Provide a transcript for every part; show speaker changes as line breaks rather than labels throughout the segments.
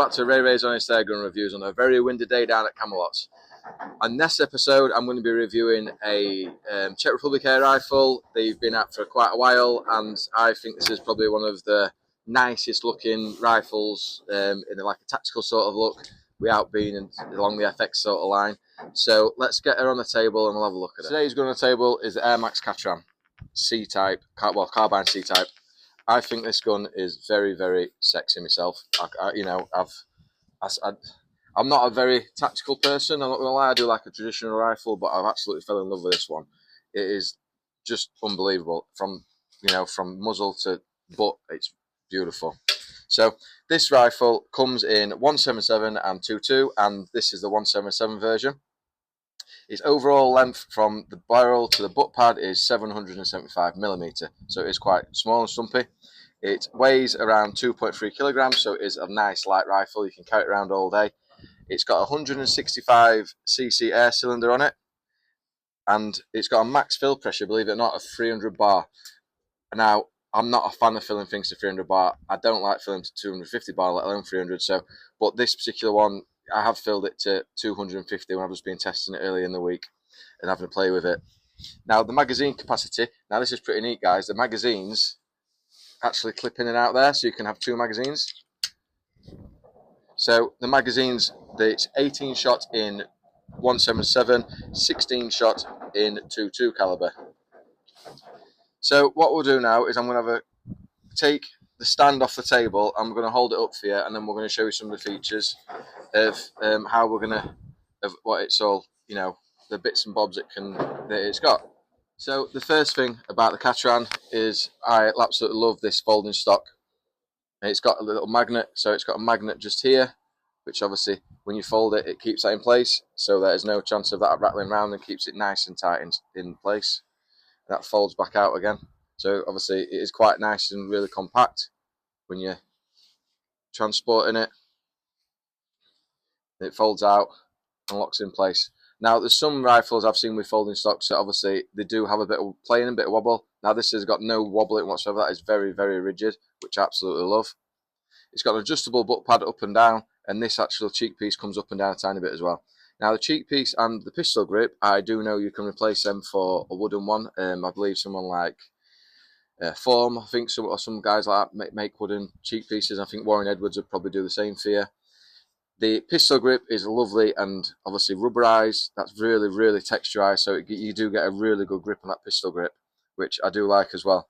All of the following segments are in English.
back to Ray's Honest Airgun Reviews on a very windy day down at Camelot. On this episode, I'm going to be reviewing a Czech Republic air rifle. They've been out for quite a while, and I think this is probably one of the nicest looking rifles in like a tactical sort of look, without being along the FX sort of line. So let's get her on the table and we'll have a look at it. Today's gun on the table is the Airmak Katran C-type, carbine C-type. I think this gun is very, very sexy myself. I'm not a very tactical person. I'm not gonna lie. I do like a traditional rifle, but I've absolutely fell in love with this one. It is just unbelievable from muzzle to butt. It's beautiful. So this rifle comes in 177 and 22, and this is the 177 version. Its overall length from the barrel to the butt pad is 775mm, so it is quite small and stumpy. It weighs around 2.3 kilograms, so it is a nice light rifle. You can carry it around all day. It's got a 165cc air cylinder on it, and it's got a max fill pressure, believe it or not, of 300 bar. Now, I'm not a fan of filling things to 300 bar. I don't like filling to 250 bar, let alone 300. But this particular one, I have filled it to 250 when I've just been testing it early in the week and having to play with it. Now, the magazine capacity, now this is pretty neat, guys. The magazines actually clip in and out there, so you can have two magazines. So the magazines, it's 18 shot in 177, 16 shot in 22 caliber. So what we'll do now is I'm going to take the stand off the table. I'm going to hold it up for you, and then we're going to show you some of the features of how we're going to, of what it's all, the bits and bobs that it's got. So the first thing about the Katran is I absolutely love this folding stock. It's got a little magnet, so it's got a magnet just here, which obviously when you fold it, it keeps that in place, so there's no chance of that rattling around, and keeps it nice and tight in place. That folds back out again, so obviously it is quite nice and really compact when you're transporting it. It folds out and locks in place. Now, there's some rifles I've seen with folding stocks that obviously they do have a bit of play and a bit of wobble. Now, this has got no wobbling whatsoever. That is very, very rigid, which I absolutely love. It's got an adjustable butt pad up and down, and this actual cheek piece comes up and down a tiny bit as well. Now, the cheek piece and the pistol grip, I do know you can replace them for a wooden one. I believe someone like Form, I think, some guys like that make wooden cheek pieces. I think Warren Edwards would probably do the same for you. The pistol grip is lovely and obviously rubberized. That's really, really texturized, so you do get a really good grip on that pistol grip, which I do like as well.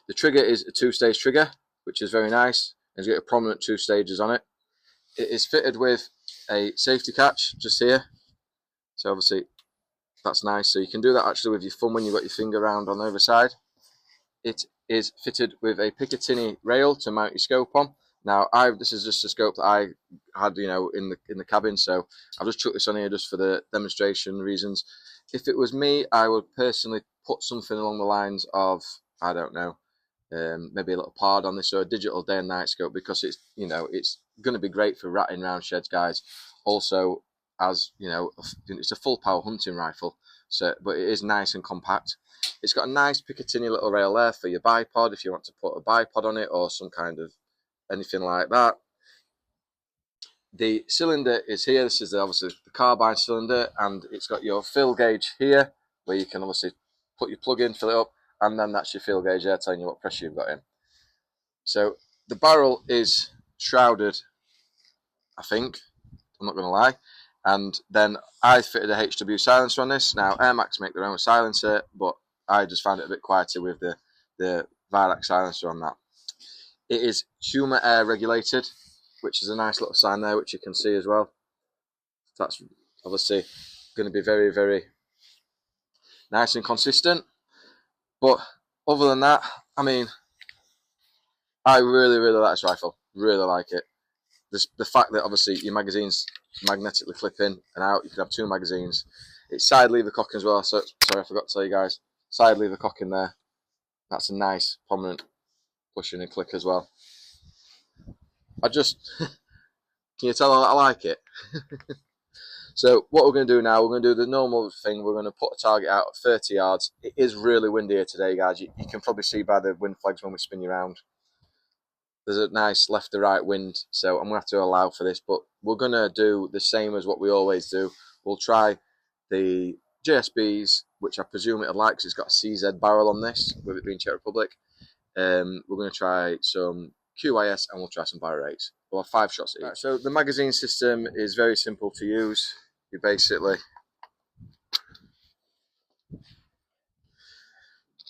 The trigger is a two-stage trigger, which is very nice. It's got a prominent two stages on it. It is fitted with a safety catch just here, so obviously that's nice. So you can do that actually with your thumb when you've got your finger around on the other side. It is fitted with a Picatinny rail to mount your scope on. Now, this is just a scope that I had, in the cabin, so I've just chucked this on here just for the demonstration reasons. If it was me, I would personally put something along the lines of, I don't know, maybe a little pod on this, or a digital day and night scope, because it's going to be great for ratting around sheds, guys. Also, as it's a full power hunting rifle, but it is nice and compact. It's got a nice Picatinny little rail there for your bipod, if you want to put a bipod on it or some kind of anything like that. The cylinder is here. This is obviously the carbine cylinder, and it's got your fill gauge here, where you can obviously put your plug in, fill it up, and then that's your fill gauge there telling you what pressure you've got in. So the barrel is shrouded, I think, I'm not going to lie, and then I fitted a HW silencer on this. Now, AirMaks make their own silencer, but I just found it a bit quieter with the Virac silencer on that. It is humour air regulated, which is a nice little sign there, which you can see as well. That's obviously going to be very, very nice and consistent. But other than that, I mean, I really, really like this rifle. Really like it. The fact that obviously your magazines magnetically clip in and out. You can have two magazines. It's side lever cocking as well. So sorry, I forgot to tell you guys. Side lever cocking there. That's a nice, prominent pushing and click as well. Can you tell I like it? So what we're going to do now, we're going to do the normal thing. We're going to put a target out at 30 yards. It is really windy here today, guys. You can probably see by the wind flags when we spin you around. there's a nice left to right wind, so I'm going to have to allow for this, but we're going to do the same as what we always do. We'll try the JSBs, which I presume it'll like because it's got a CZ barrel on this, with it being Czech Republic. We're going to try some QIS and we'll try some barrel rates. We'll have 5 shots each. Right, so the magazine system is very simple to use. You basically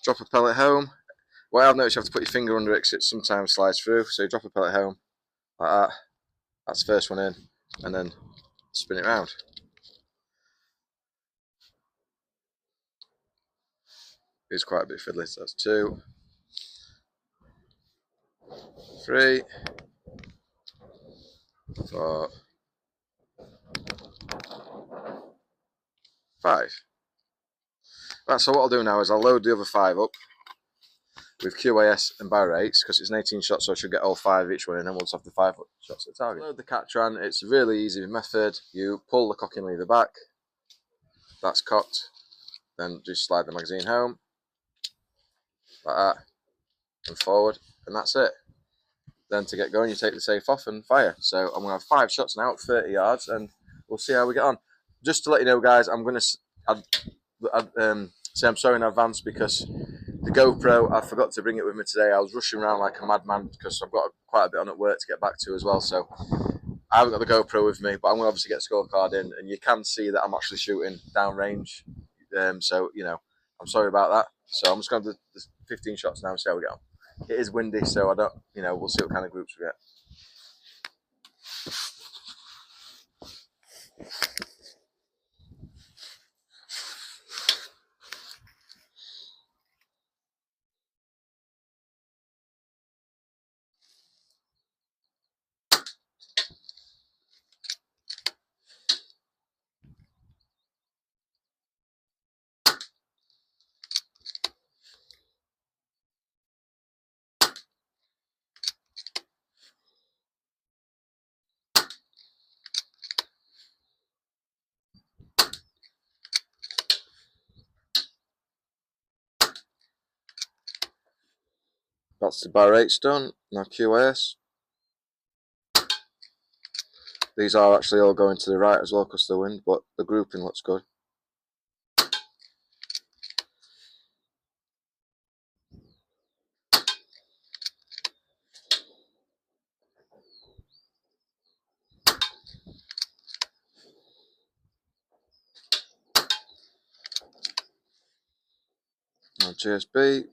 drop a pellet home. What I've noticed, you have to put your finger under it because it sometimes slides through. So you drop a pellet home like that. That's the first one in, and then spin it round. It's quite a bit fiddly. So that's 2, 3, 4, 5. Right, so what I'll do now is I'll load the other 5 up with QAS and barrel rates because it's an 18 shot, so I should get all 5 each one, and then we'll just have the 5 shots at the target. Load the Katran. It's a really easy method. You pull the cocking lever back. That's cocked. Then just slide the magazine home like that and forward, and that's it. Then to get going, you take the safe off and fire. So I'm going to have 5 shots now at 30 yards, and we'll see how we get on. Just to let you know, guys, I'm going to say I'm sorry in advance because the GoPro, I forgot to bring it with me today. I was rushing around like a madman because I've got quite a bit on at work to get back to as well. So I haven't got the GoPro with me, but I'm going to obviously get a scorecard in, and you can see that I'm actually shooting downrange. So, you know, I'm sorry about that. So I'm just going to do the 15 shots now and see how we get on. It is windy, so I don't, you know, we'll see what kind of groups we get. That's the bar 8's done. Now QAS. These are actually all going to the right as well because of the wind, but the grouping looks good. Now GSB.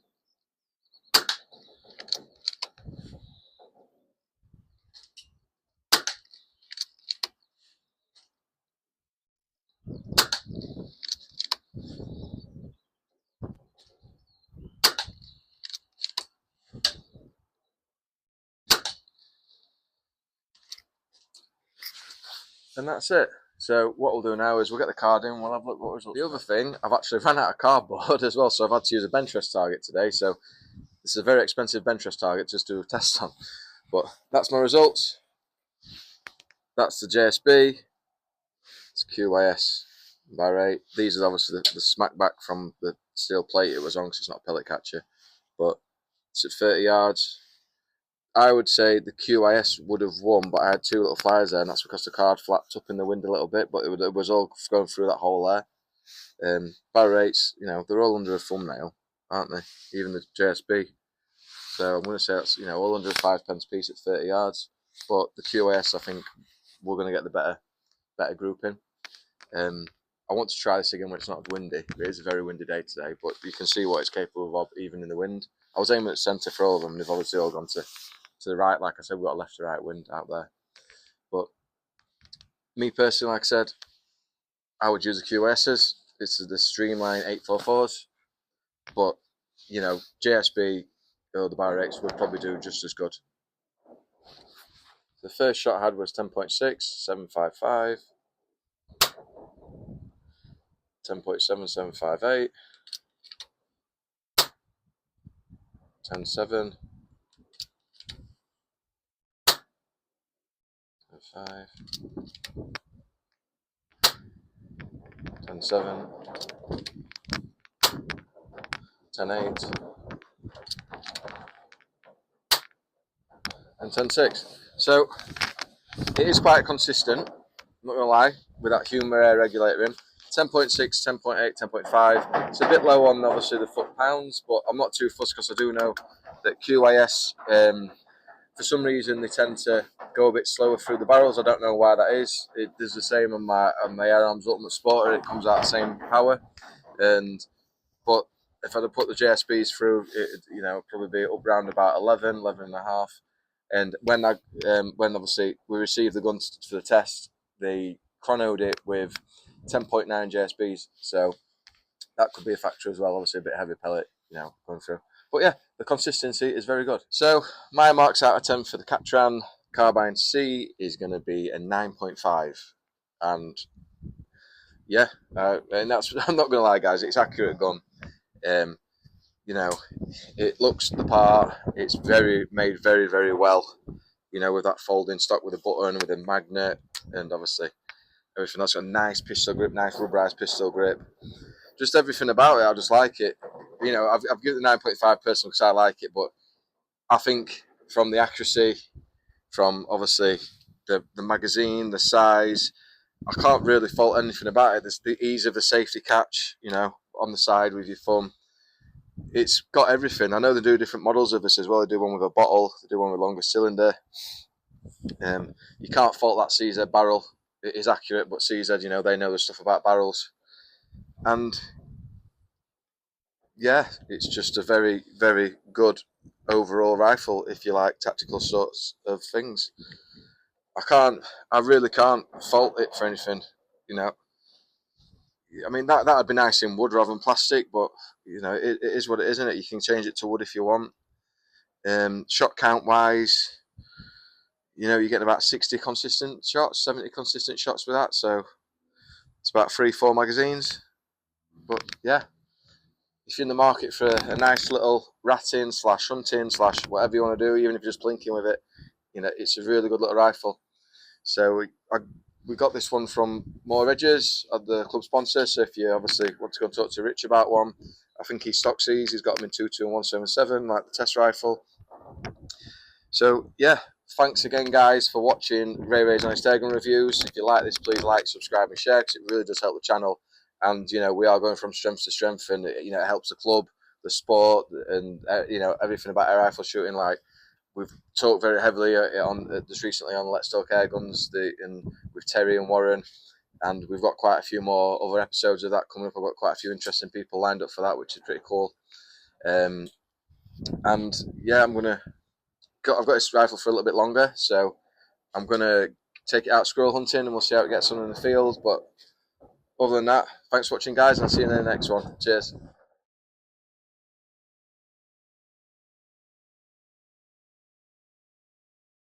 And that's it. So what we'll do now is we'll get the card in, we'll have a look what results. The other thing, I've actually ran out of cardboard as well, so I've had to use a bench rest target today. So this is a very expensive bench rest target just to do a test on. But that's my results. That's the JSB. It's QYS by rate. These are obviously the smack back from the steel plate it was on because it's not a pellet catcher. But it's at 30 yards. I would say the QIS would have won, but I had 2 little flyers there, and that's because the card flapped up in the wind a little bit, but it was all going through that hole there. Barrel rates, you know, they're all under a thumbnail, aren't they? Even the JSB. So I'm going to say that's, you know, all under a 5p piece at 30 yards. But the QIS, I think we're going to get the better grouping. I want to try this again when it's not windy. It is a very windy day today, but you can see what it's capable of even in the wind. I was aiming at centre for all of them, and they've obviously all gone to the right. Like I said, we've got a left to right wind out there. But me personally, like I said, I would use the QSs. This is the Streamline 844s. But, you know, JSB or the Bar X would probably do just as good. The first shot I had was 10.6, 755. 10.7, 758. 10.7. 5. 10.7. 10.8. and 10.6. So it is quite consistent, I'm not gonna lie, with that humour air regulator in. 10.6, 10.8, 10.5. It's a bit low on obviously the foot pounds, but I'm not too fussed because I do know that QIS, for some reason, they tend to go a bit slower through the barrels. I don't know why that is. It does the same on my Air Arms Ultimate Sporter. It comes out the same power, but if I'd have put the JSBs through, it probably be up round about 11, 11 and a half. And when obviously we received the guns for the test, they chronoed it with 10.9 JSBs. So that could be a factor as well. Obviously a bit heavy pellet, going through. But yeah, the consistency is very good. So my marks out of 10 for the Katran Carbine C is going to be a 9.5. And yeah, and that's, I'm not going to lie, guys, it's accurate gun. It looks the part. It's made very, very well. With that folding stock with a button, with a magnet, and obviously everything else. Got a nice pistol grip, nice rubberized pistol grip. Just everything about it, I just like it. I've given it 9.5 personally because I like it, but I think from the accuracy, from obviously the magazine, the size, I can't really fault anything about it. There's the ease of the safety catch, on the side with your thumb. It's got everything. I know they do different models of this as well. They do one with a bottle, they do one with a longer cylinder. You can't fault that CZ barrel. It is accurate, but CZ, they know the stuff about barrels. And yeah, it's just a very, very good overall rifle if you like tactical sorts of things. I really can't fault it for anything, I mean, that'd be nice in wood rather than plastic, but it is what it is, isn't it? You can change it to wood if you want. Shot count wise, you're getting about 60 consistent shots, 70 consistent shots with that, so it's about 3-4 magazines. But yeah, if you're in the market for a nice little ratting / hunting / whatever you want to do, even if you're just plinking with it, it's a really good little rifle. So we got this one from More Edges, the club sponsor. So if you obviously want to go and talk to Rich about one, I think he stocks these. He's got them in 22 and 177, like the test rifle. So yeah, thanks again, guys, for watching Ray's Honest Airgun reviews. If you like this, please like, subscribe, and share because it really does help the channel. And we are going from strength to strength, and it helps the club, the sport, and everything about air rifle shooting. Like we've talked very heavily just recently on Let's Talk Airguns, and with Terry and Warren, and we've got quite a few more other episodes of that coming up. I've got quite a few interesting people lined up for that, which is pretty cool. And yeah, I've got this rifle for a little bit longer, so I'm gonna take it out squirrel hunting, and we'll see how it gets on in the field. But other than that, thanks for watching, guys, and I'll see you in the next one. Cheers.